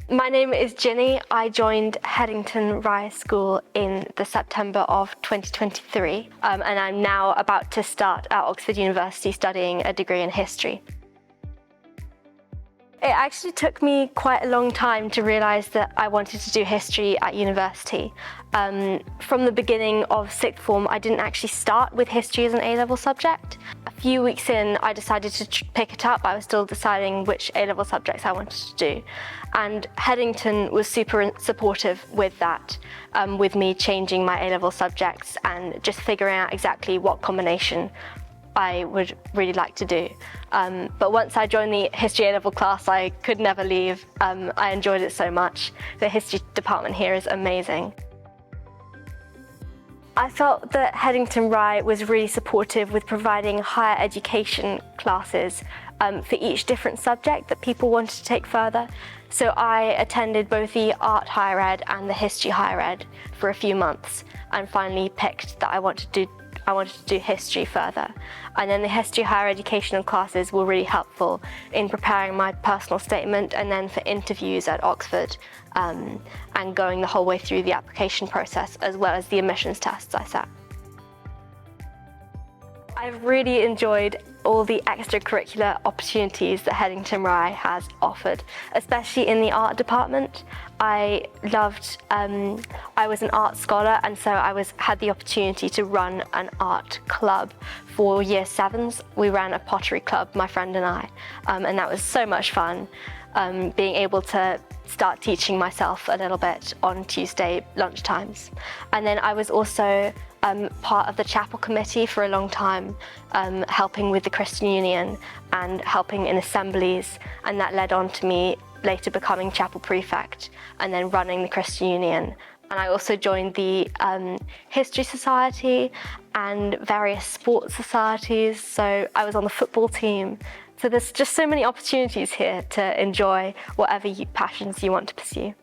My name is Ginny. I joined Headington Rye School in the September of 2023, and I'm now about to start at Oxford University studying a degree in history. It actually took me quite a long time to realise that I wanted to do history at university. From the beginning of sixth form, I didn't actually start with history as an A-level subject. A few weeks in, I decided to pick it up. I was still deciding which A-level subjects I wanted to do. And Headington was super supportive with that, with me changing my A-level subjects and just figuring out exactly what combination I would really like to do. But once I joined the history A-level class, I could never leave. I enjoyed it so much. The history department here is amazing. I felt that Headington Rye was really supportive with providing higher education classes for each different subject that people wanted to take further. So I attended both the art higher ed and the history higher ed for a few months and finally picked that I wanted to do history further. And then the history higher educational classes were really helpful in preparing my personal statement and then for interviews at Oxford and going the whole way through the application process as well as the admissions tests I sat. I've really enjoyed all the extracurricular opportunities that Headington Rye has offered, especially in the art department. I was an art scholar, and so I had the opportunity to run an art club for year 7s. We ran a pottery club, my friend and I, and that was so much fun, being able to start teaching myself a little bit on Tuesday lunchtimes. And then I was also part of the chapel committee for a long time, helping with the Christian Union and helping in assemblies, and that led on to me later becoming chapel prefect and then running the Christian Union. And I also joined the History Society and various sports societies, so I was on the football team. So there's just so many opportunities here to enjoy whatever passions you want to pursue.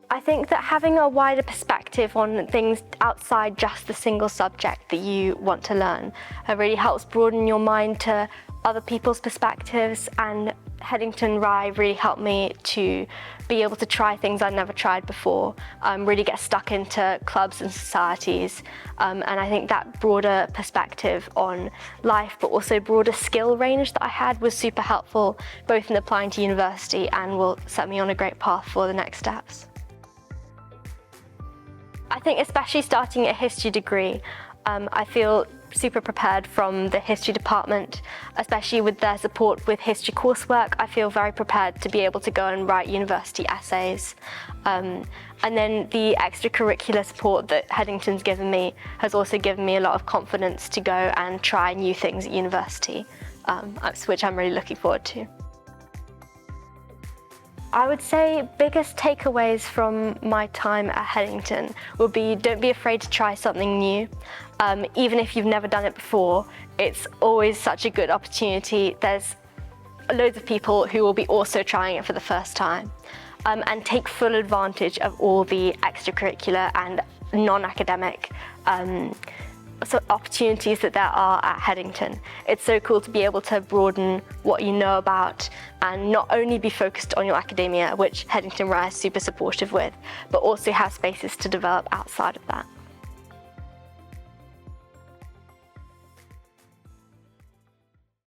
I think that having a wider perspective on things outside just the single subject that you want to learn really helps broaden your mind to other people's perspectives, and Headington Rye really helped me to be able to try things I'd never tried before, really get stuck into clubs and societies, and I think that broader perspective on life but also broader skill range that I had was super helpful both in applying to university and will set me on a great path for the next steps. I think especially starting a history degree, I feel super prepared from the history department, especially with their support with history coursework. I feel very prepared to be able to go and write university essays. And then the extracurricular support that Headington's given me has also given me a lot of confidence to go and try new things at university, which I'm really looking forward to. I would say biggest takeaways from my time at Headington would be don't be afraid to try something new. Even if you've never done it before, it's always such a good opportunity. There's loads of people who will be also trying it for the first time. And take full advantage of all the extracurricular and non-academic opportunities that there are at Headington. It's so cool to be able to broaden what you know about and not only be focused on your academia, which Headington Rye is super supportive with, but also have spaces to develop outside of that.